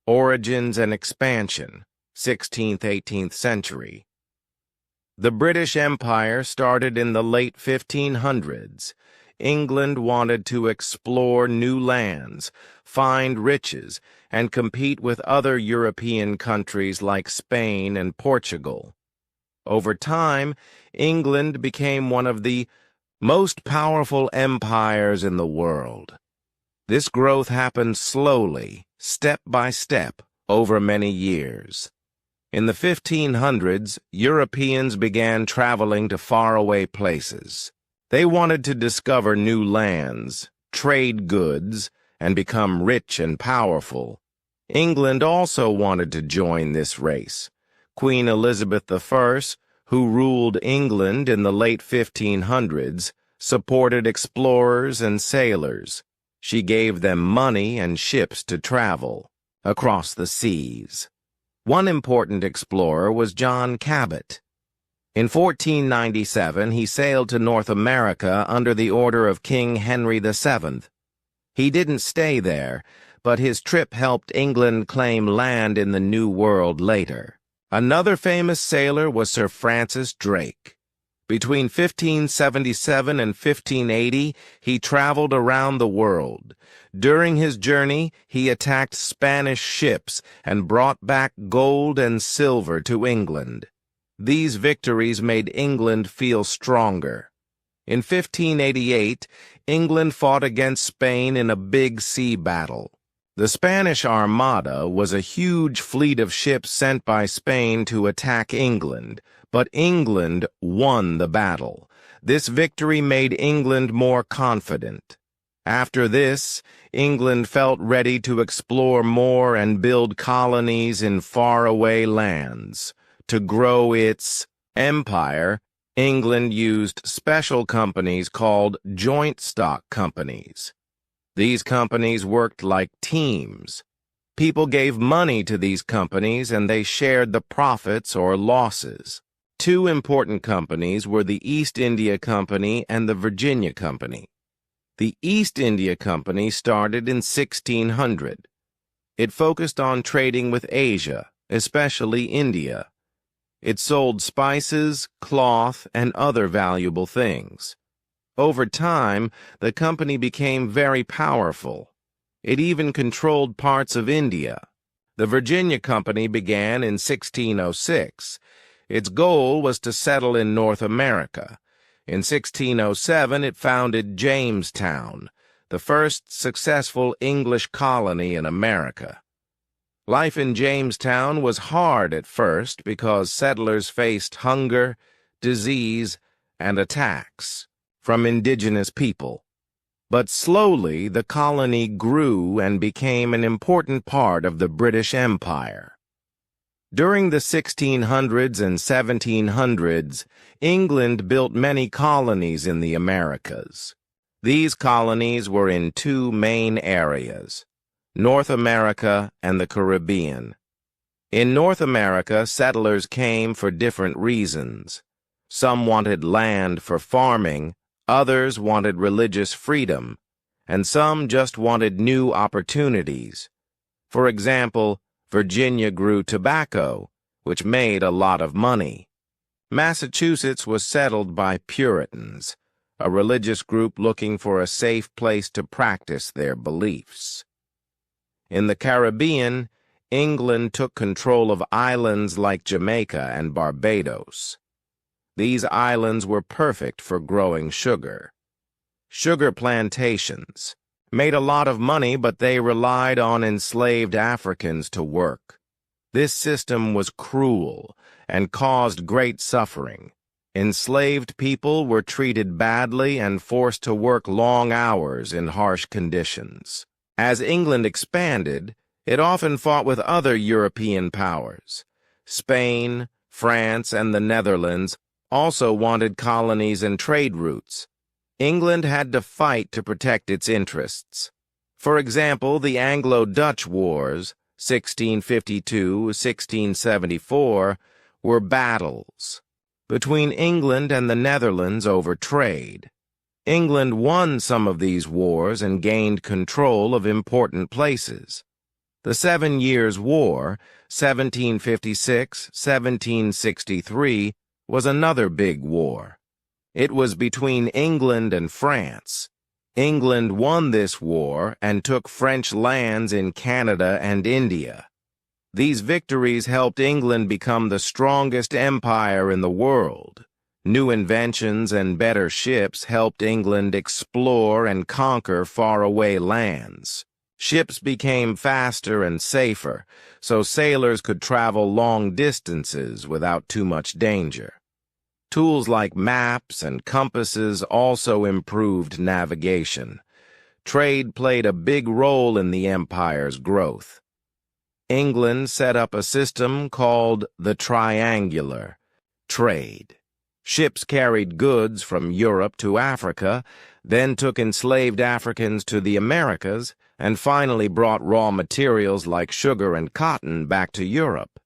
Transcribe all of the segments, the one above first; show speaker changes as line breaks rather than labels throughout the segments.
Origins and expansion, 16th–18th century. The British Empire started in the late 1500s. England wanted to explore new lands, find riches, and compete with other European countries like Spain and Portugal. Over time, England became one of the most powerful empires in the world. This growth happened slowly, step by step, over many years. In the 1500s, Europeans began traveling to faraway places. They wanted to discover new lands, trade goods, and become rich and powerful. England also wanted to join this race. Queen Elizabeth I, who ruled England in the late 1500s, supported explorers and sailors. She gave them money and ships to travel across the seas. One important explorer was John Cabot. In 1497, he sailed to North America under the order of King Henry VII. He didn't stay there, but his trip helped England claim land in the New World later. Another famous sailor was Sir Francis Drake. Between 1577 and 1580, he traveled around the world. During his journey, he attacked Spanish ships and brought back gold and silver to England. These victories made England feel stronger. In 1588, England fought against Spain in a big sea battle. The Spanish Armada was a huge fleet of ships sent by Spain to attack England, but England won the battle. This victory made England more confident. After this, England felt ready to explore more and build colonies in faraway lands. To grow its empire, England used special companies called joint stock companies. These companies worked like teams. People gave money to these companies and they shared the profits or losses. Two important companies were the East India Company and the Virginia Company. The East India Company started in 1600. It focused on trading with Asia, especially India. It sold spices, cloth, and other valuable things. Over time, the company became very powerful. It even controlled parts of India. The Virginia Company began in 1606. Its goal was to settle in North America. In 1607, it founded Jamestown, the first successful English colony in America. Life in Jamestown was hard at first because settlers faced hunger, disease, and attacks from indigenous people. But slowly the colony grew and became an important part of the British Empire. During the 1600s and 1700s, England built many colonies in the Americas. These colonies were in two main areas: North America and the Caribbean. In North America, settlers came for different reasons. Some wanted land for farming, others wanted religious freedom, and some just wanted new opportunities. For example, Virginia grew tobacco, which made a lot of money. Massachusetts was settled by Puritans, a religious group looking for a safe place to practice their beliefs. In the Caribbean, England took control of islands like Jamaica and Barbados. These islands were perfect for growing sugar. Sugar plantations made a lot of money, but they relied on enslaved Africans to work. This system was cruel and caused great suffering. Enslaved people were treated badly and forced to work long hours in harsh conditions. As England expanded, it often fought with other European powers. Spain, France, and the Netherlands also wanted colonies and trade routes. England had to fight to protect its interests. For example, the Anglo-Dutch Wars, 1652–1674, were battles between England and the Netherlands over trade. England won some of these wars and gained control of important places. The 7 Years' War, 1756-1763, was another big war. It was between England and France. England won this war and took French lands in Canada and India. These victories helped England become the strongest empire in the world. New inventions and better ships helped England explore and conquer faraway lands. Ships became faster and safer, so sailors could travel long distances without too much danger. Tools like maps and compasses also improved navigation. Trade played a big role in the empire's growth. England set up a system called the triangular trade. Ships carried goods from Europe to Africa, then took enslaved Africans to the Americas, and finally brought raw materials like sugar and cotton back to Europe.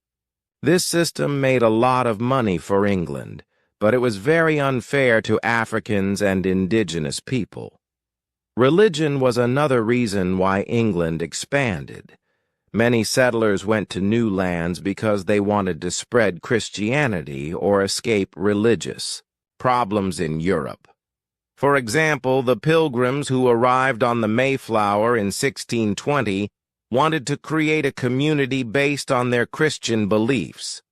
This system made a lot of money for England, but it was very unfair to Africans and indigenous people. Religion was another reason why England expanded. Many settlers went to new lands because they wanted to spread Christianity or escape religious problems in Europe. For example, the Pilgrims who arrived on the Mayflower in 1620 wanted to create a community based on their Christian beliefs.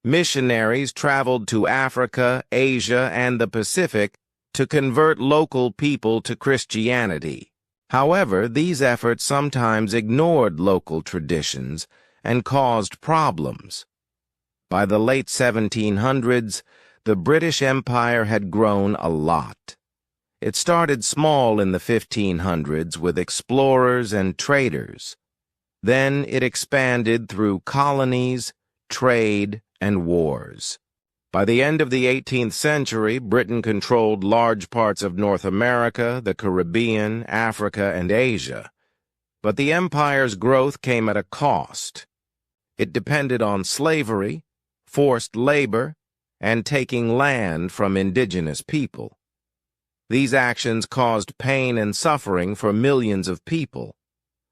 Missionaries traveled to Africa, Asia, and the Pacific to convert local people to Christianity. However, these efforts sometimes ignored local traditions and caused problems. By the late 1700s, the British Empire had grown a lot. It started small in the 1500s with explorers and traders. Then it expanded through colonies, trade, and wars. By the end of the 18th century, Britain controlled large parts of North America, the Caribbean, Africa, and Asia. But the empire's growth came at a cost. It depended on slavery, forced labor, and taking land from indigenous people. These actions caused pain and suffering for millions of people.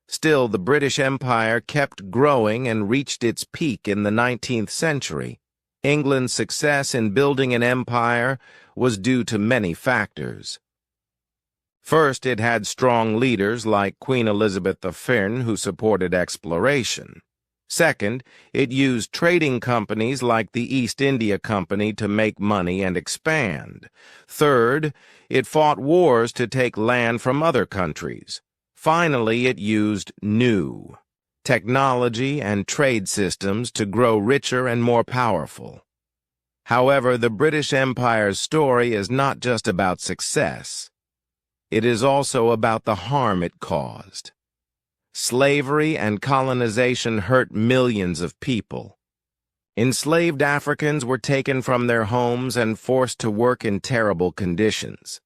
Still, the British Empire kept growing and reached its peak in the 19th century. England's success in building an empire was due to many factors. First, it had strong leaders like Queen Elizabeth I, who supported exploration. Second, it used trading companies like the East India Company to make money and expand. Third, it fought wars to take land from other countries. Finally, it used new technology and trade systems to grow richer and more powerful. However, the British Empire's story is not just about success. It is also about the harm it caused. Slavery and colonization hurt millions of people. Enslaved Africans were taken from their homes and forced to work in terrible conditions.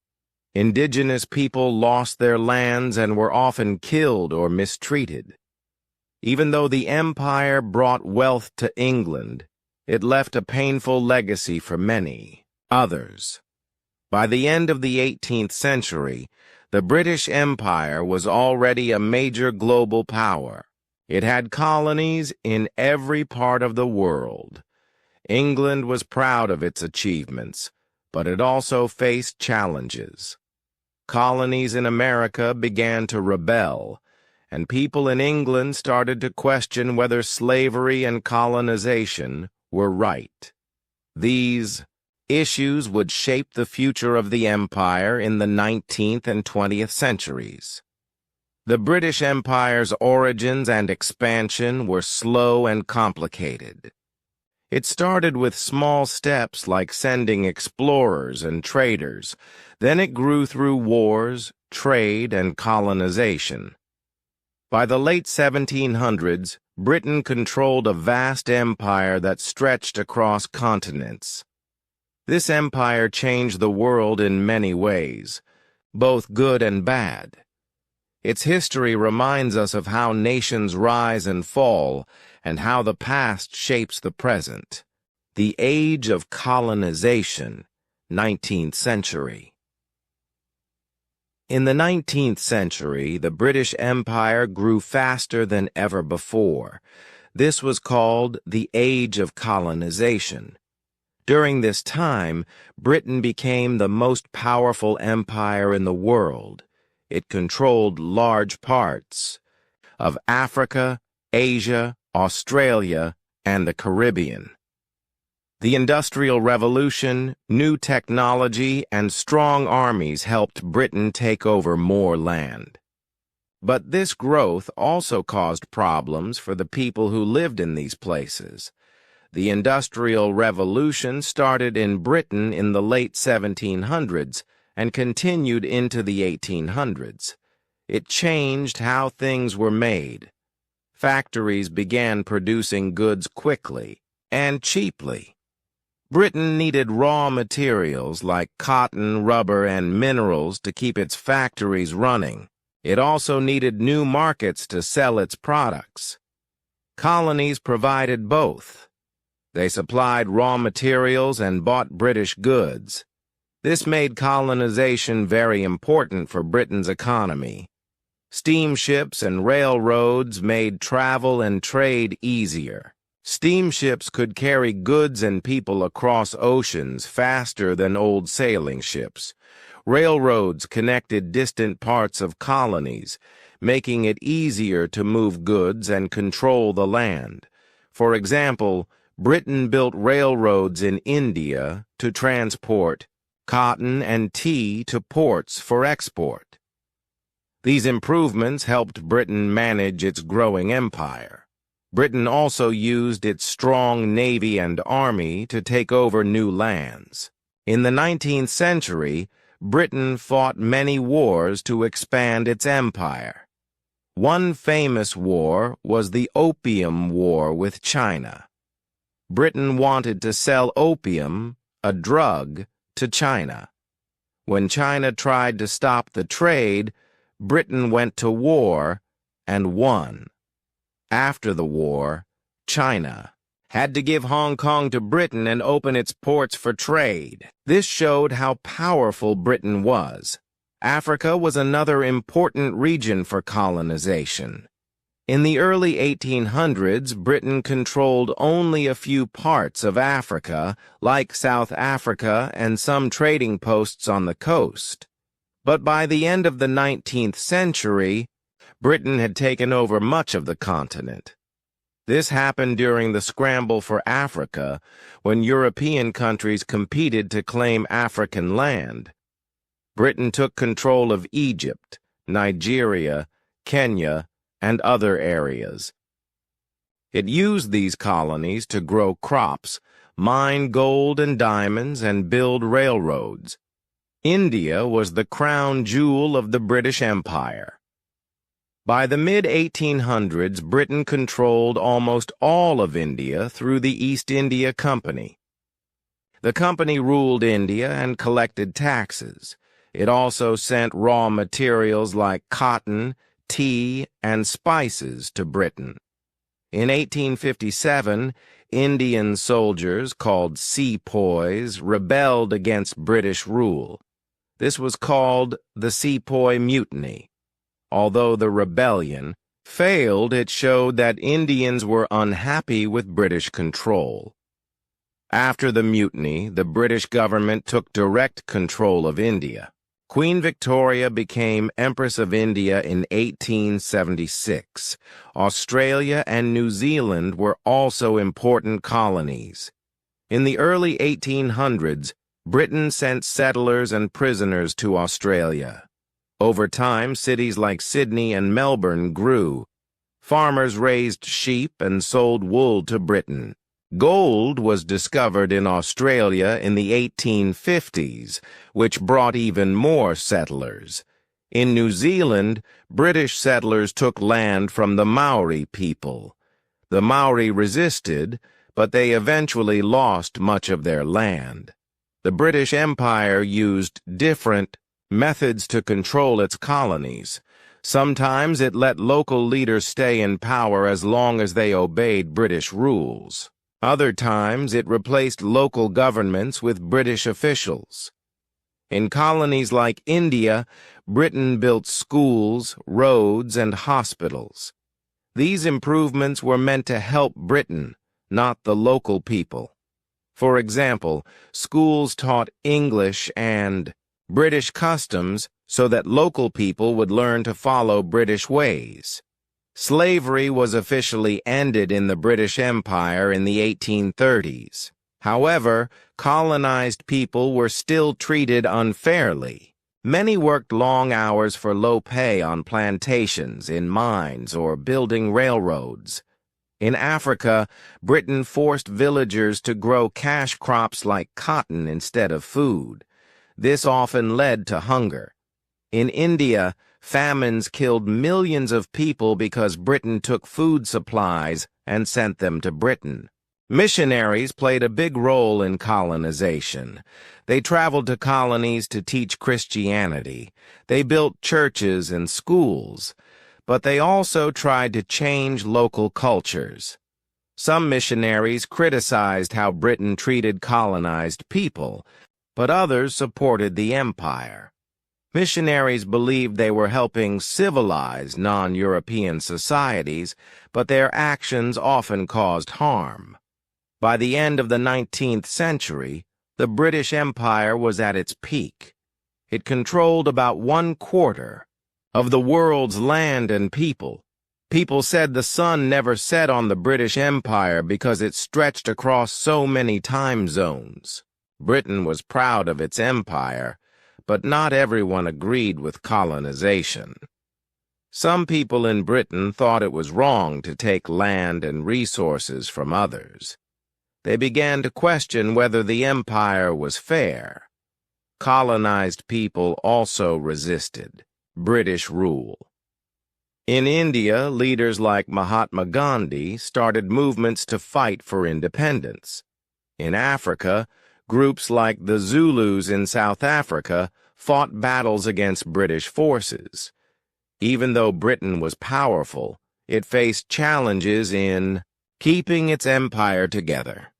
Indigenous people lost their lands and were often killed or mistreated. Even though the empire brought wealth to England, it left a painful legacy for many others. By the end of the 18th century, the British Empire was already a major global power. It had colonies in every part of the world. England was proud of its achievements, but it also faced challenges. Colonies in America began to rebel, and people in England started to question whether slavery and colonization were right. These issues would shape the future of the empire in the 19th and 20th centuries. The British Empire's origins and expansion were slow and complicated. It started with small steps like sending explorers and traders. Then it grew through wars, trade, and colonization. By the late 1700s, Britain controlled a vast empire that stretched across continents. This empire changed the world in many ways, both good and bad. Its history reminds us of how nations rise and fall, and how the past shapes the present. The Age of Colonization, 19th century. In the 19th century, the British Empire grew faster than ever before. This was called the Age of Colonization. During this time, Britain became the most powerful empire in the world. It controlled large parts of Africa, Asia, Australia, and the Caribbean. The Industrial Revolution, new technology, and strong armies helped Britain take over more land. But this growth also caused problems for the people who lived in these places. The Industrial Revolution started in Britain in the late 1700s and continued into the 1800s. It changed how things were made. Factories began producing goods quickly and cheaply. Britain needed raw materials like cotton, rubber, and minerals to keep its factories running. It also needed new markets to sell its products. Colonies provided both. They supplied raw materials and bought British goods. This made colonization very important for Britain's economy. Steamships and railroads made travel and trade easier. Steamships could carry goods and people across oceans faster than old sailing ships. Railroads connected distant parts of colonies, making it easier to move goods and control the land. For example, Britain built railroads in India to transport cotton and tea to ports for export. These improvements helped Britain manage its growing empire. Britain also used its strong navy and army to take over new lands. In the 19th century, Britain fought many wars to expand its empire. One famous war was the Opium War with China. Britain wanted to sell opium, a drug, to China. When China tried to stop the trade, Britain went to war and won. After the war, China had to give Hong Kong to Britain and open its ports for trade. This showed how powerful Britain was. Africa was another important region for colonization. In the early 1800s, Britain controlled only a few parts of Africa, like South Africa and some trading posts on the coast. But by the end of the 19th century, Britain had taken over much of the continent. This happened during the scramble for Africa, when European countries competed to claim African land. Britain took control of Egypt, Nigeria, Kenya, and other areas. It used these colonies to grow crops, mine gold and diamonds, and build railroads. India was the crown jewel of the British Empire. By the mid-1800s, Britain controlled almost all of India through the East India Company. The company ruled India and collected taxes. It also sent raw materials like cotton, tea, and spices to Britain. In 1857, Indian soldiers called sepoys rebelled against British rule. This was called the Sepoy Mutiny. Although the rebellion failed, it showed that Indians were unhappy with British control. After the mutiny, the British government took direct control of India. Queen Victoria became Empress of India in 1876. Australia and New Zealand were also important colonies. In the early 1800s, Britain sent settlers and prisoners to Australia. Over time, cities like Sydney and Melbourne grew. Farmers raised sheep and sold wool to Britain. Gold was discovered in Australia in the 1850s, which brought even more settlers. In New Zealand, British settlers took land from the Maori people. The Maori resisted, but they eventually lost much of their land. The British Empire used different methods to control its colonies. Sometimes it let local leaders stay in power as long as they obeyed British rules. Other times it replaced local governments with British officials. In colonies like India, Britain built schools, roads, and hospitals. These improvements were meant to help Britain, not the local people. For example, schools taught English and British customs so that local people would learn to follow British ways. Slavery was officially ended in the British Empire in the 1830s. However, colonized people were still treated unfairly. Many worked long hours for low pay on plantations, in mines, or building railroads. In Africa, Britain forced villagers to grow cash crops like cotton instead of food. This often led to hunger. In India, famines killed millions of people because Britain took food supplies and sent them to Britain. Missionaries played a big role in colonization. They traveled to colonies to teach Christianity. They built churches and schools. But they also tried to change local cultures. Some missionaries criticized how Britain treated colonized people, but others supported the empire. Missionaries believed they were helping civilize non-European societies, but their actions often caused harm. By the end of the 19th century, the British Empire was at its peak. It controlled about 1/4 of the world's land and people. People said the sun never set on the British Empire because it stretched across so many time zones. Britain was proud of its empire, but not everyone agreed with colonization. Some people in Britain thought it was wrong to take land and resources from others. They began to question whether the empire was fair. Colonized people also resisted British rule. In India, leaders like Mahatma Gandhi started movements to fight for independence. In Africa, groups like the Zulus in South Africa fought battles against British forces. Even though Britain was powerful, it faced challenges in keeping its empire together.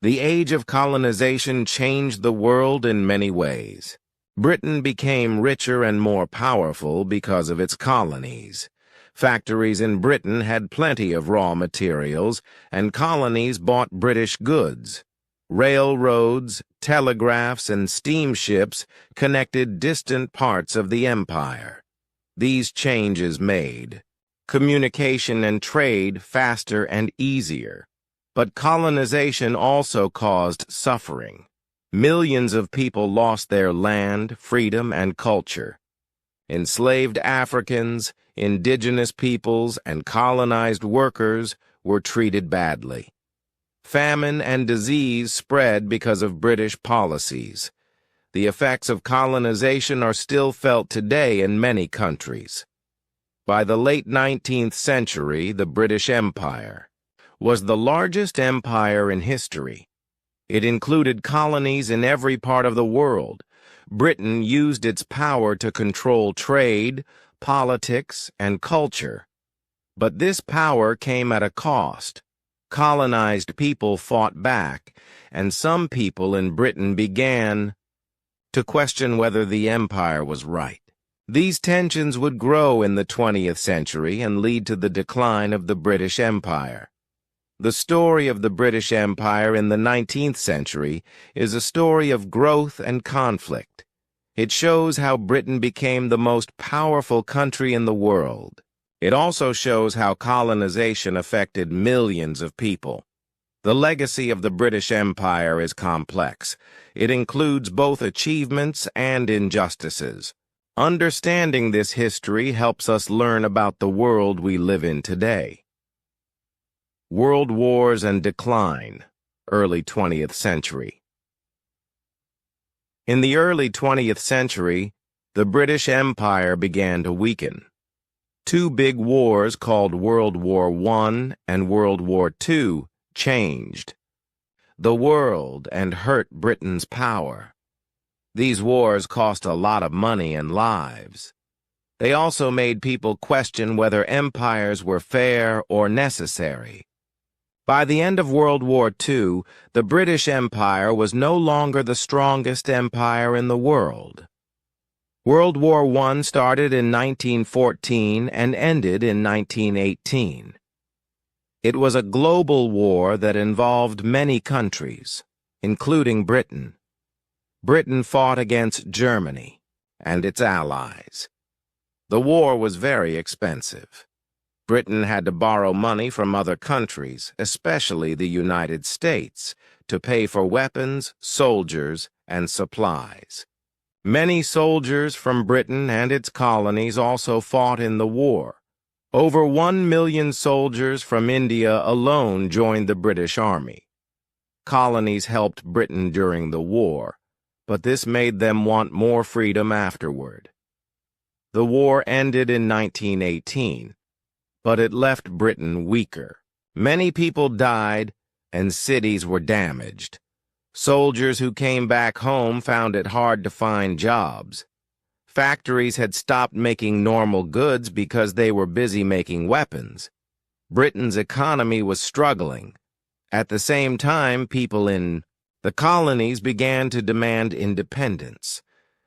The age of colonization changed the world in many ways. Britain became richer and more powerful because of its colonies. Factories in Britain had plenty of raw materials, and colonies bought British goods. Railroads, telegraphs, and steamships connected distant parts of the empire. These changes made communication and trade faster and easier. But colonization also caused suffering. Millions of people lost their land, freedom, and culture. Enslaved Africans, indigenous peoples, and colonized workers were treated badly. Famine and disease spread because of British policies. The effects of colonization are still felt today in many countries. By the late 19th century, the British Empire was the largest empire in history. It included colonies in every part of the world. Britain used its power to control trade, politics, and culture. But this power came at a cost. Colonized people fought back, and some people in Britain began to question whether the empire was right. These tensions would grow in the 20th century and lead to the decline of the British Empire. The story of the British Empire in the 19th century is a story of growth and conflict. It shows how Britain became the most powerful country in the world. It also shows how colonization affected millions of people. The legacy of the British Empire is complex. It includes both achievements and injustices. Understanding this history helps us learn about the world we live in today. World Wars and Decline, early 20th century. In the early 20th century, the British Empire began to weaken. Two big wars called World War I and World War II changed the world and hurt Britain's power. These wars cost a lot of money and lives. They also made people question whether empires were fair or necessary. By the end of World War II, the British Empire was no longer the strongest empire in the world. World War I started in 1914 and ended in 1918. It was a global war that involved many countries, including Britain. Britain fought against Germany and its allies. The war was very expensive. Britain had to borrow money from other countries, especially the United States, to pay for weapons, soldiers, and supplies. Many soldiers from Britain and its colonies also fought in the war. Over 1 million soldiers from India alone joined the British Army. Colonies helped Britain during the war, but this made them want more freedom afterward. The war ended in 1918, but it left Britain weaker. Many people died, and cities were damaged. Soldiers who came back home found it hard to find jobs. Factories had stopped making normal goods because they were busy making weapons. Britain's economy was struggling. At the same time, people in the colonies began to demand independence.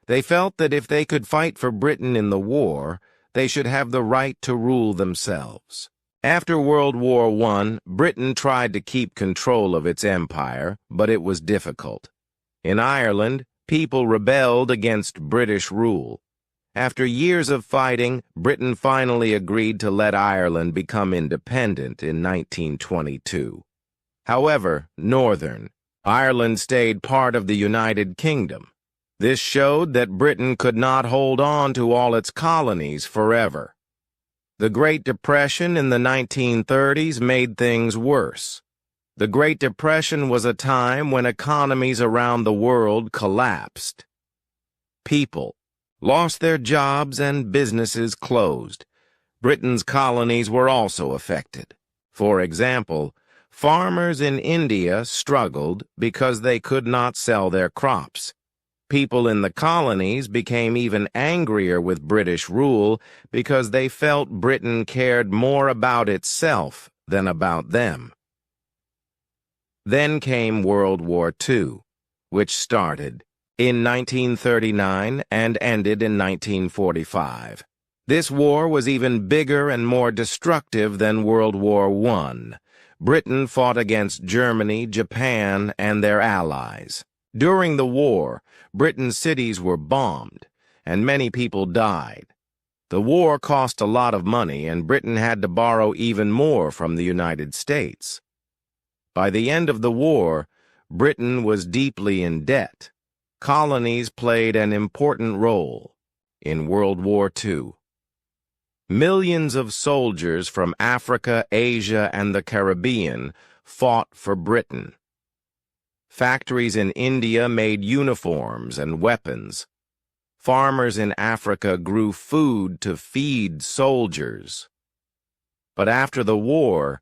They felt that if they could fight for Britain in the war, they should have the right to rule themselves. After World War I, Britain tried to keep control of its empire, but it was difficult. In Ireland, people rebelled against British rule. After years of fighting, Britain finally agreed to let Ireland become independent in 1922. However, Northern Ireland stayed part of the United Kingdom. This showed that Britain could not hold on to all its colonies forever. The Great Depression in the 1930s made things worse. The Great Depression was a time when economies around the world collapsed. People lost their jobs and businesses closed. Britain's colonies were also affected. For example, farmers in India struggled because they could not sell their crops. People in the colonies became even angrier with British rule because they felt Britain cared more about itself than about them. Then came World War II, which started in 1939 and ended in 1945. This war was even bigger and more destructive than World War I. Britain fought against Germany, Japan, and their allies. During the war, Britain's cities were bombed, and many people died. The war cost a lot of money, and Britain had to borrow even more from the United States. By the end of the war, Britain was deeply in debt. Colonies played an important role in World War II. Millions of soldiers from Africa, Asia, and the Caribbean fought for Britain. Factories in India made uniforms and weapons. Farmers in Africa grew food to feed soldiers. But after the war,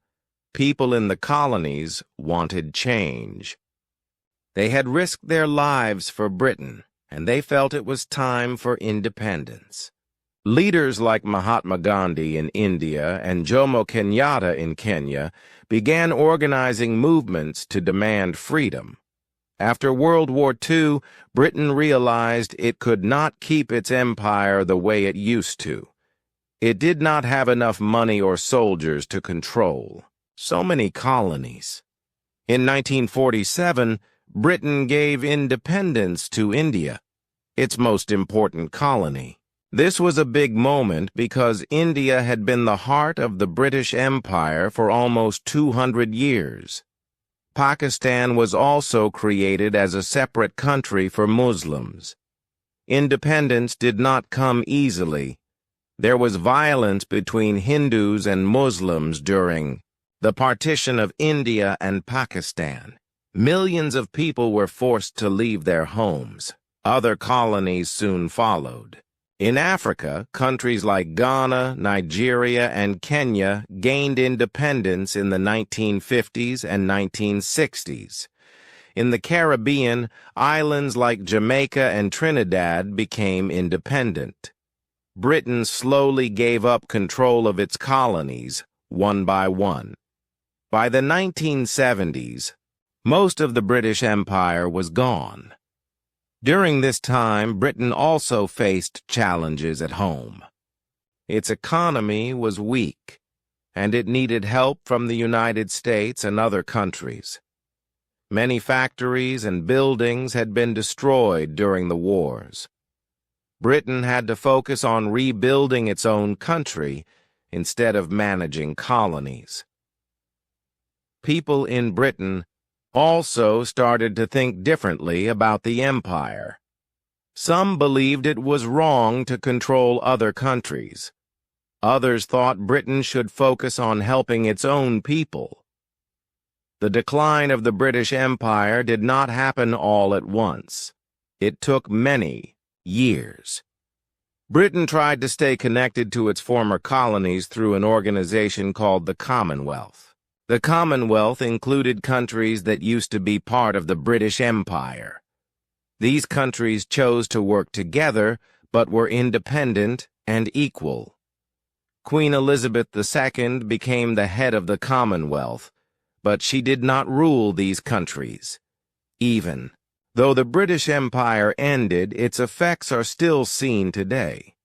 people in the colonies wanted change. They had risked their lives for Britain, and they felt it was time for independence. Leaders like Mahatma Gandhi in India and Jomo Kenyatta in Kenya began organizing movements to demand freedom. After World War II, Britain realized it could not keep its empire the way it used to. It did not have enough money or soldiers to control so many colonies. In 1947, Britain gave independence to India, its most important colony. This was a big moment because India had been the heart of the British Empire for almost 200 years. Pakistan was also created as a separate country for Muslims. Independence did not come easily. There was violence between Hindus and Muslims during the partition of India and Pakistan. Millions of people were forced to leave their homes. Other colonies soon followed. In Africa, countries like Ghana, Nigeria, and Kenya gained independence in the 1950s and 1960s. In the Caribbean, islands like Jamaica and Trinidad became independent. Britain slowly gave up control of its colonies, one by one. By the 1970s, most of the British Empire was gone. During this time, Britain also faced challenges at home. Its economy was weak, and it needed help from the United States and other countries. Many factories and buildings had been destroyed during the wars. Britain had to focus on rebuilding its own country instead of managing colonies. People in Britain also started to think differently about the empire. Some believed it was wrong to control other countries. Others thought Britain should focus on helping its own people. The decline of the British Empire did not happen all at once. It took many years. Britain tried to stay connected to its former colonies through an organization called the Commonwealth. The Commonwealth included countries that used to be part of the British Empire. These countries chose to work together, but were independent and equal. Queen Elizabeth II became the head of the Commonwealth, but she did not rule these countries. Even though the British Empire ended, its effects are still seen today.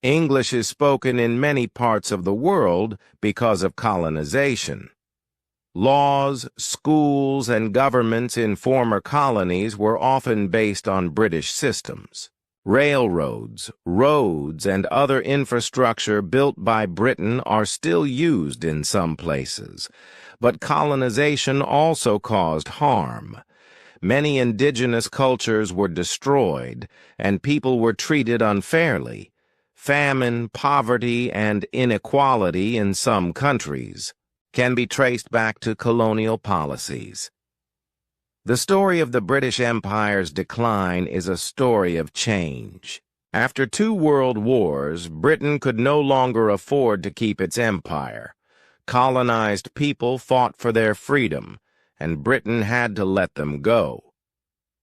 English is spoken in many parts of the world because of colonization. Laws, schools, and governments in former colonies were often based on British systems. Railroads, roads, and other infrastructure built by Britain are still used in some places, but colonization also caused harm. Many indigenous cultures were destroyed, and people were treated unfairly. Famine, poverty, and inequality in some countries can be traced back to colonial policies. The story of the British Empire's decline is a story of change. After 2 world wars, Britain could no longer afford to keep its empire. Colonized people fought for their freedom, and Britain had to let them go.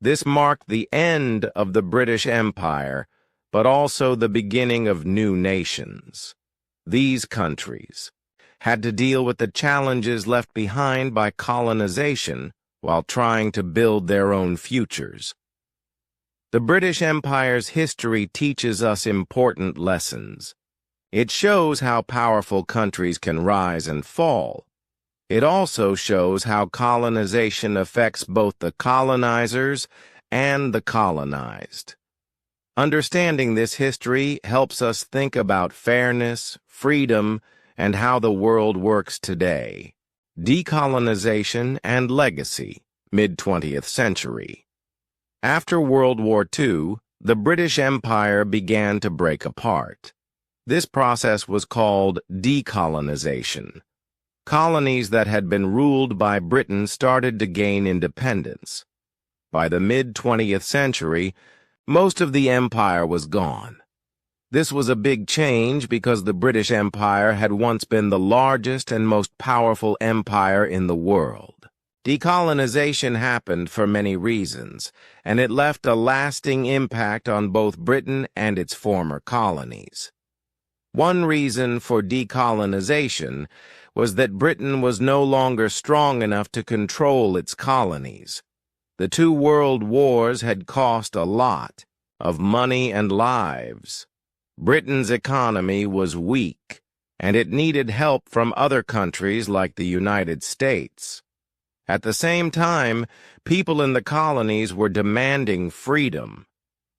This marked the end of the British Empire, but also the beginning of new nations. These countries had to deal with the challenges left behind by colonization while trying to build their own futures. The British Empire's history teaches us important lessons. It shows how powerful countries can rise and fall. It also shows how colonization affects both the colonizers and the colonized. Understanding this history helps us think about fairness, freedom, and how the world works today. Decolonization and legacy, mid-20th century. After World War II, the British Empire began to break apart. This process was called decolonization. Colonies that had been ruled by Britain started to gain independence. By the mid-20th century, most of the empire was gone. This was a big change because the British Empire had once been the largest and most powerful empire in the world. Decolonization happened for many reasons, and it left a lasting impact on both Britain and its former colonies. One reason for decolonization was that Britain was no longer strong enough to control its colonies. The 2 world wars had cost a lot of money and lives. Britain's economy was weak, and it needed help from other countries like the United States. At the same time, people in the colonies were demanding freedom.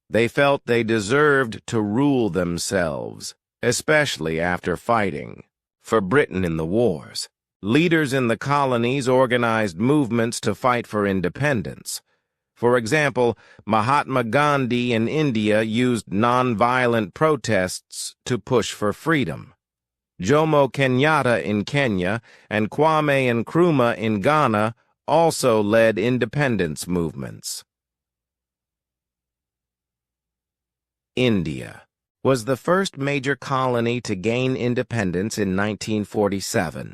They felt they deserved to rule themselves, especially after fighting for Britain in the wars. Leaders in the colonies organized movements to fight for independence. For example, Mahatma Gandhi in India used nonviolent protests to push for freedom. Jomo Kenyatta in Kenya and Kwame Nkrumah in Ghana also led independence movements. India was the first major colony to gain independence in 1947.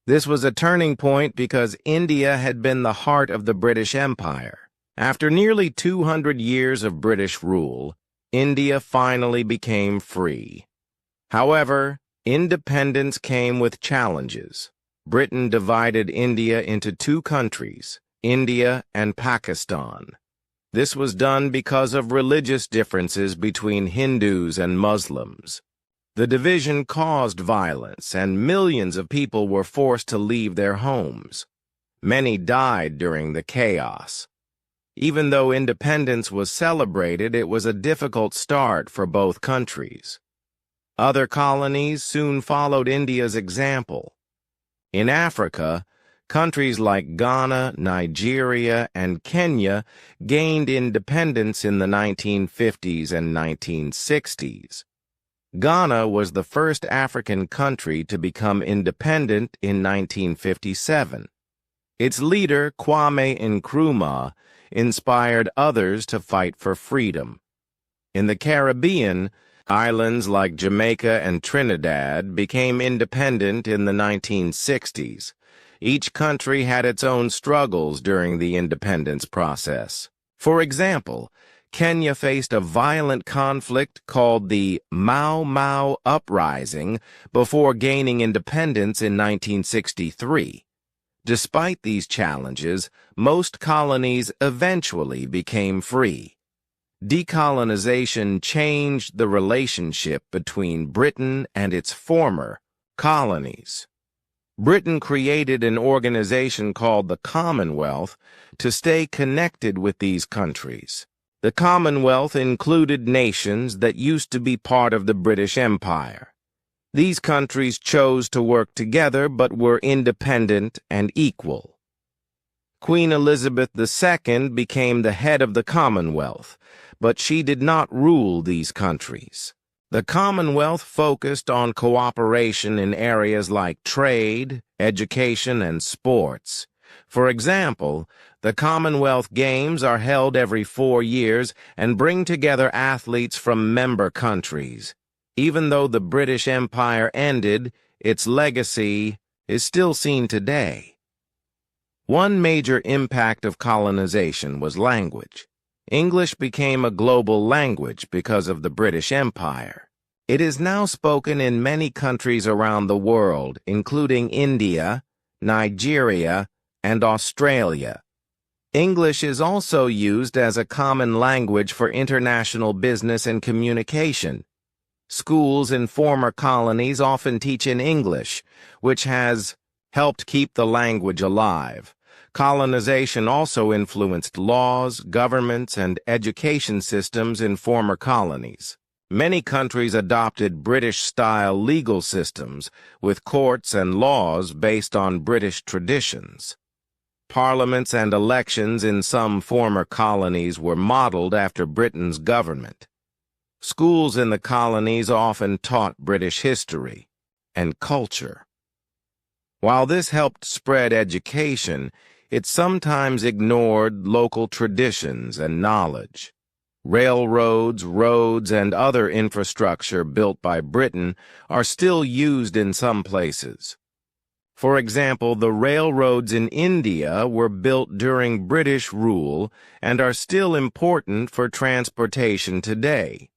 This was a turning point because India had been the heart of the British Empire. After nearly 200 years of British rule, India finally became free. However, independence came with challenges. Britain divided India into 2 countries, India and Pakistan. This was done because of religious differences between Hindus and Muslims. The division caused violence, and millions of people were forced to leave their homes. Many died during the chaos. Even though independence was celebrated, it was a difficult start for both countries. Other colonies soon followed India's example. In Africa, countries like Ghana, Nigeria, and Kenya gained independence in the 1950s and 1960s. Ghana was the first African country to become independent in 1957. Its leader, Kwame Nkrumah, inspired others to fight for freedom. In the Caribbean, islands like Jamaica and Trinidad became independent in the 1960s. Each country had its own struggles during the independence process. For example, Kenya faced a violent conflict called the Mau Mau Uprising before gaining independence in 1963. Despite these challenges, most colonies eventually became free. Decolonization changed the relationship between Britain and its former colonies. Britain created an organization called the Commonwealth to stay connected with these countries. The Commonwealth included nations that used to be part of the British Empire. These countries chose to work together but were independent and equal. Queen Elizabeth II became the head of the Commonwealth, but she did not rule these countries. The Commonwealth focused on cooperation in areas like trade, education, and sports. For example, the Commonwealth Games are held every 4 years and bring together athletes from member countries. Even though the British Empire ended, its legacy is still seen today. One major impact of colonization was language. English became a global language because of the British Empire. It is now spoken in many countries around the world, including India, Nigeria, and Australia. English is also used as a common language for international business and communication. Schools in former colonies often teach in English, which has helped keep the language alive. Colonization also influenced laws, governments, and education systems in former colonies. Many countries adopted British-style legal systems, with courts and laws based on British traditions. Parliaments and elections in some former colonies were modeled after Britain's government. Schools in the colonies often taught British history and culture. While this helped spread education, it sometimes ignored local traditions and knowledge. Railroads, roads, and other infrastructure built by Britain are still used in some places. For example, the railroads in India were built during British rule and are still important for transportation today.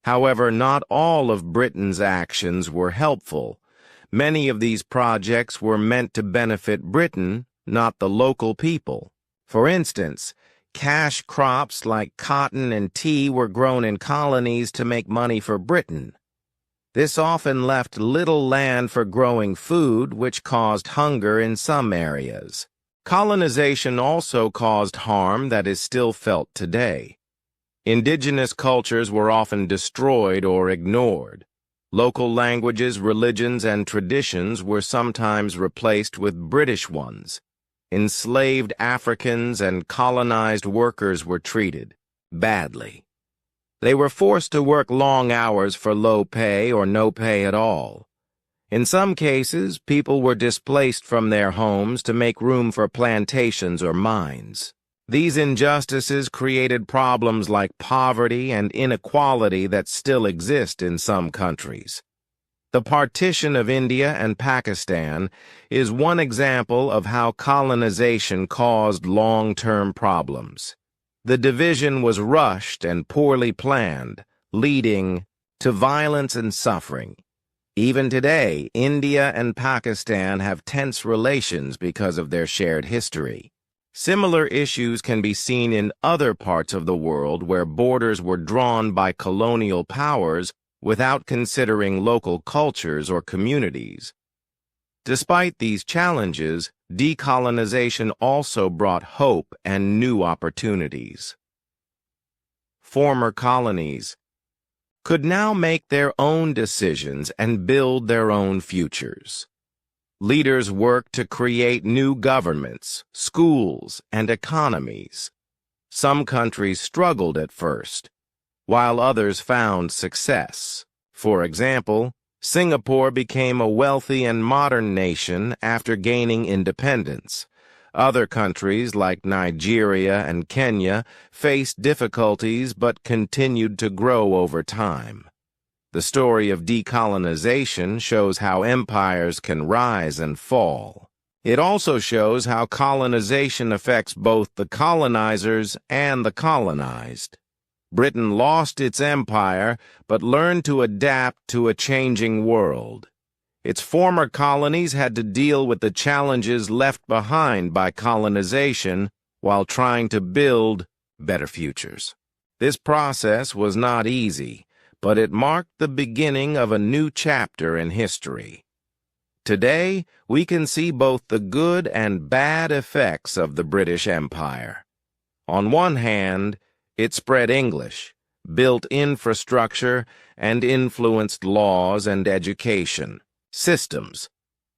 However, not all of Britain's actions were helpful. Many of these projects were meant to benefit Britain, not the local people. For instance, cash crops like cotton and tea were grown in colonies to make money for Britain. This often left little land for growing food, which caused hunger in some areas. Colonization also caused harm that is still felt today. Indigenous cultures were often destroyed or ignored. Local languages, religions, and traditions were sometimes replaced with British ones. Enslaved Africans and colonized workers were treated badly. They were forced to work long hours for low pay or no pay at all. In some cases, people were displaced from their homes to make room for plantations or mines. These injustices created problems like poverty and inequality that still exist in some countries. The partition of India and Pakistan is one example of how colonization caused long-term problems. The division was rushed and poorly planned, leading to violence and suffering. Even today, India and Pakistan have tense relations because of their shared history. Similar issues can be seen in other parts of the world where borders were drawn by colonial powers without considering local cultures or communities. Despite these challenges, decolonization also brought hope and new opportunities. Former colonies could now make their own decisions and build their own futures. Leaders worked to create new governments, schools, and economies. Some countries struggled at first, while others found success. For example, Singapore became a wealthy and modern nation after gaining independence. Other countries like Nigeria and Kenya faced difficulties but continued to grow over time. The story of decolonization shows how empires can rise and fall. It also shows how colonization affects both the colonizers and the colonized. Britain lost its empire but learned to adapt to a changing world. Its former colonies had to deal with the challenges left behind by colonization while trying to build better futures. This process was not easy, but it marked the beginning of a new chapter in history. Today, we can see both the good and bad effects of the British Empire. On one hand, it spread English, built infrastructure, and influenced laws and education systems.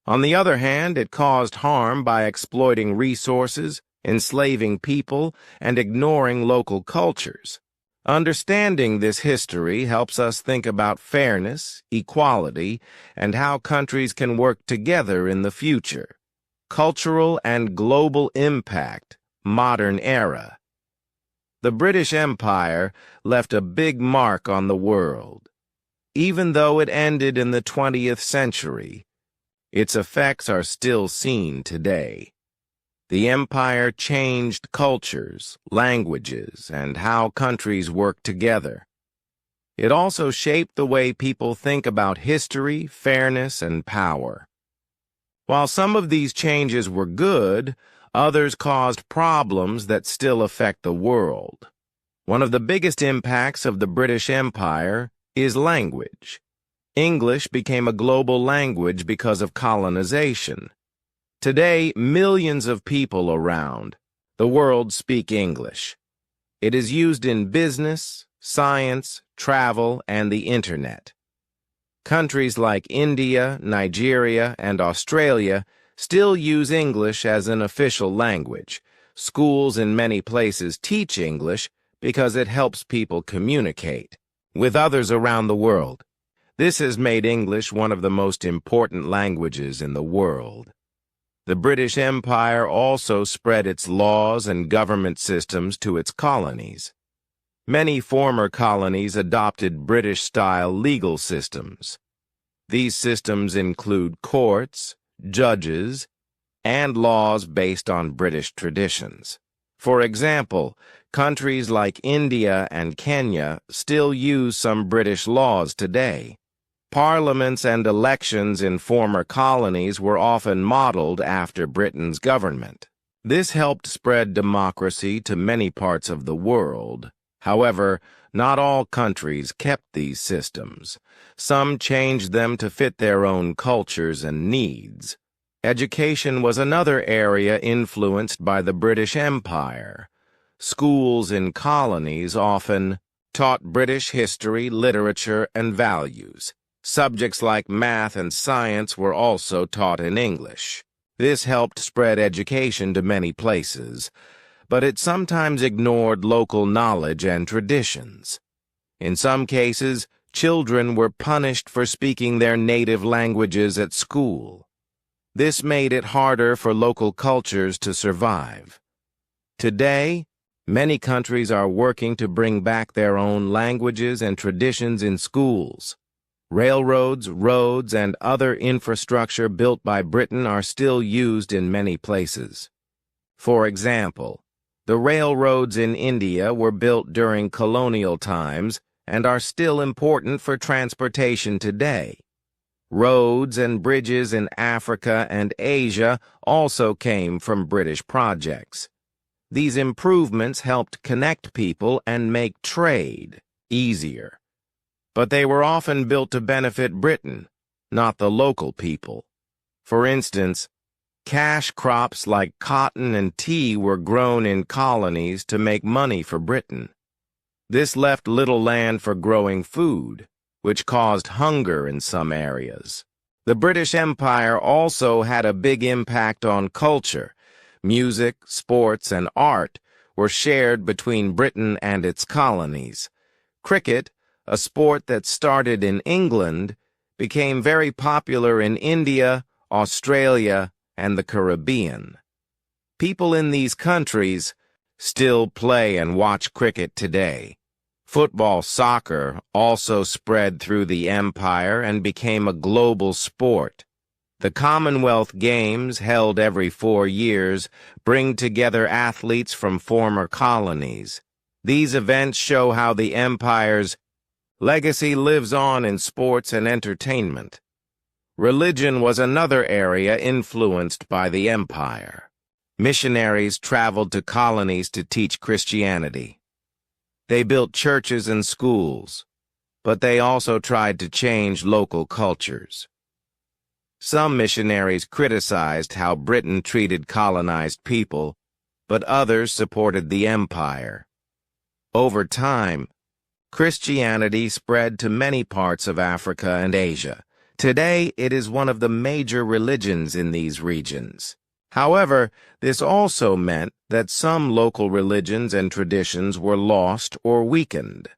On the other hand, it caused harm by exploiting resources, enslaving people, and ignoring local cultures. Understanding this history helps us think about fairness, equality, and how countries can work together in the future. Cultural and global impact, modern era. The British Empire left a big mark on the world. Even though it ended in the 20th century, its effects are still seen today. The empire changed cultures, languages, and how countries work together. It also shaped the way people think about history, fairness, and power. While some of these changes were good, others caused problems that still affect the world. One of the biggest impacts of the British Empire is language. English became a global language because of colonization. Today, millions of people around the world speak English. It is used in business, science, travel, and the Internet. Countries like India, Nigeria, and Australia still use English as an official language. Schools in many places teach English because it helps people communicate with others around the world. This has made English one of the most important languages in the world. The British Empire also spread its laws and government systems to its colonies. Many former colonies adopted British-style legal systems. These systems include courts, judges, and laws based on British traditions. For example, countries like India and Kenya still use some British laws today. Parliaments and elections in former colonies were often modeled after Britain's government. This helped spread democracy to many parts of the world. However, not all countries kept these systems. Some changed them to fit their own cultures and needs. Education was another area influenced by the British Empire. Schools in colonies often taught British history, literature, and values. Subjects like math and science were also taught in English. This helped spread education to many places, but it sometimes ignored local knowledge and traditions. In some cases, children were punished for speaking their native languages at school. This made it harder for local cultures to survive. Today, many countries are working to bring back their own languages and traditions in schools. Railroads, roads, and other infrastructure built by Britain are still used in many places. For example, the railroads in India were built during colonial times and are still important for transportation today. Roads and bridges in Africa and Asia also came from British projects. These improvements helped connect people and make trade easier. But they were often built to benefit Britain, not the local people. For instance, cash crops like cotton and tea were grown in colonies to make money for Britain. This left little land for growing food, which caused hunger in some areas. The British Empire also had a big impact on culture. Music, sports, and art were shared between Britain and its colonies. Cricket, a sport that started in England, became very popular in India, Australia, and the Caribbean. People in these countries still play and watch cricket today. Football soccer also spread through the empire and became a global sport. The Commonwealth Games, held every 4 years, bring together athletes from former colonies. These events show how the empire's legacy lives on in sports and entertainment. Religion was another area influenced by the empire. Missionaries traveled to colonies to teach Christianity. They built churches and schools, but they also tried to change local cultures. Some missionaries criticized how Britain treated colonized people, but others supported the empire. Over time, Christianity spread to many parts of Africa and Asia. Today, it is one of the major religions in these regions. However, this also meant that some local religions and traditions were lost or weakened.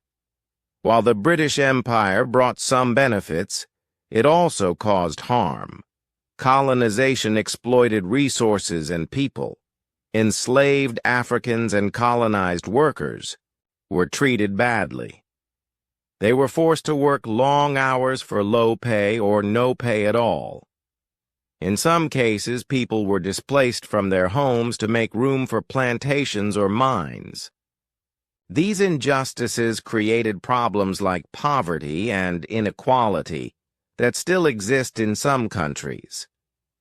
While the British Empire brought some benefits, it also caused harm. Colonization exploited resources and people. Enslaved Africans and colonized workers were treated badly. They were forced to work long hours for low pay or no pay at all. In some cases, people were displaced from their homes to make room for plantations or mines. These injustices created problems like poverty and inequality that still exist in some countries.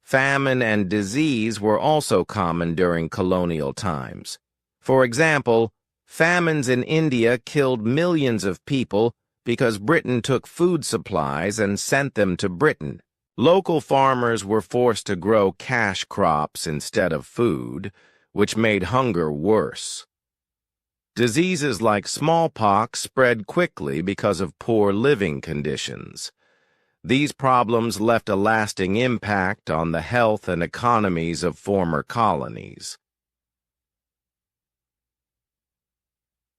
Famine and disease were also common during colonial times. For example, famines in India killed millions of people because Britain took food supplies and sent them to Britain. Local farmers were forced to grow cash crops instead of food, which made hunger worse. Diseases like smallpox spread quickly because of poor living conditions. These problems left a lasting impact on the health and economies of former colonies.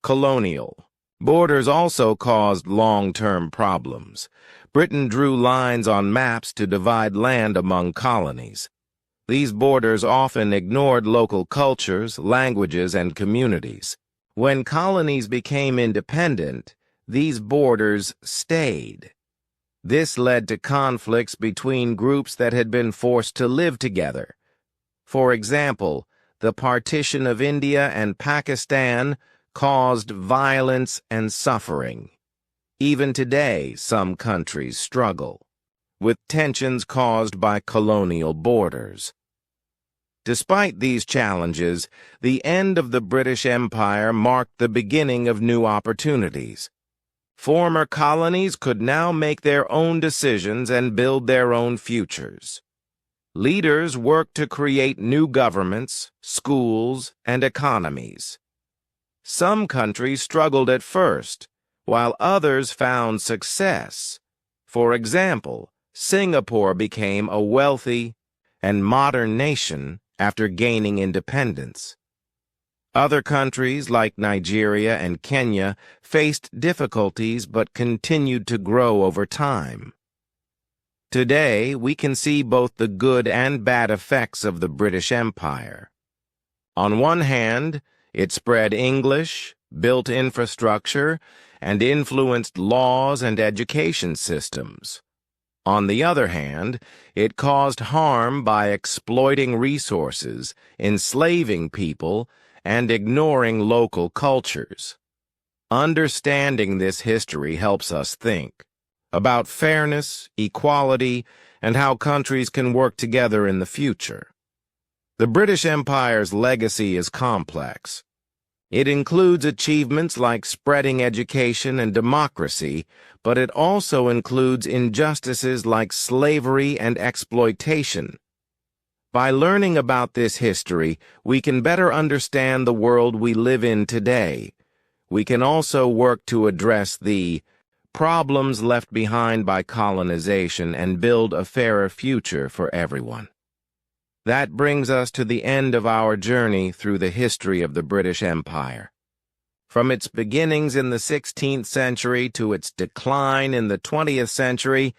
Colonial borders also caused long-term problems. Britain drew lines on maps to divide land among colonies. These borders often ignored local cultures, languages, and communities. When colonies became independent, these borders stayed. This led to conflicts between groups that had been forced to live together. For example, the partition of India and Pakistan caused violence and suffering. Even today, some countries struggle with tensions caused by colonial borders. Despite these challenges, the end of the British Empire marked the beginning of new opportunities. Former colonies could now make their own decisions and build their own futures. Leaders worked to create new governments, schools, and economies. Some countries struggled at first, while others found success. For example, Singapore became a wealthy and modern nation after gaining independence. Other countries like Nigeria and Kenya faced difficulties but continued to grow over time. Today, we can see both the good and bad effects of the British Empire. On one hand, it spread English, built infrastructure, and influenced laws and education systems. On the other hand, it caused harm by exploiting resources, enslaving people, and ignoring local cultures. Understanding this history helps us think about fairness, equality, and how countries can work together in the future. The British Empire's legacy is complex. It includes achievements like spreading education and democracy, but it also includes injustices like slavery and exploitation. By learning about this history, we can better understand the world we live in today. We can also work to address the problems left behind by colonization and build a fairer future for everyone. That brings us to the end of our journey through the history of the British Empire. From its beginnings in the 16th century to its decline in the 20th century,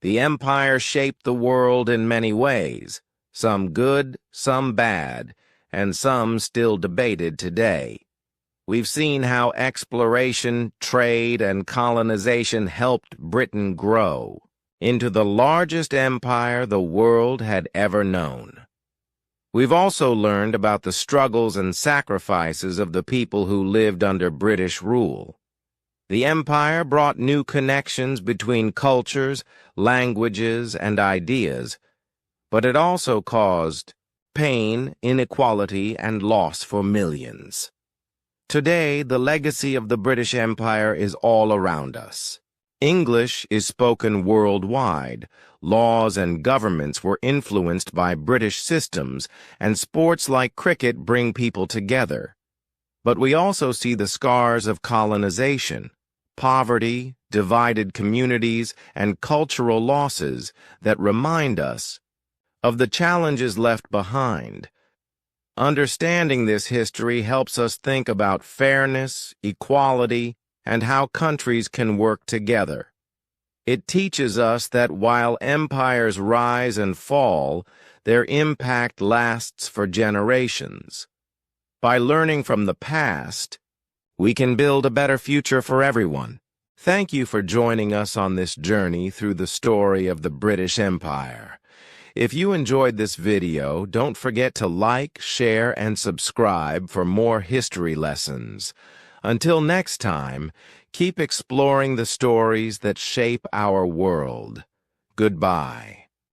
the empire shaped the world in many ways, some good, some bad, and some still debated today. We've seen how exploration, trade, and colonization helped Britain grow into the largest empire the world had ever known. We've also learned about the struggles and sacrifices of the people who lived under British rule. The empire brought new connections between cultures, languages, and ideas, but it also caused pain, inequality, and loss for millions. Today, the legacy of the British Empire is all around us. English is spoken worldwide. Laws and governments were influenced by British systems, and sports like cricket bring people together. But we also see the scars of colonization, poverty, divided communities, and cultural losses that remind us of the challenges left behind. Understanding this history helps us think about fairness, equality, and how countries can work together. It teaches us that while empires rise and fall, their impact lasts for generations. By learning from the past, we can build a better future for everyone. Thank you for joining us on this journey through the story of the British Empire. If you enjoyed this video, don't forget to like, share, and subscribe for more history lessons. Until next time, keep exploring the stories that shape our world. Goodbye.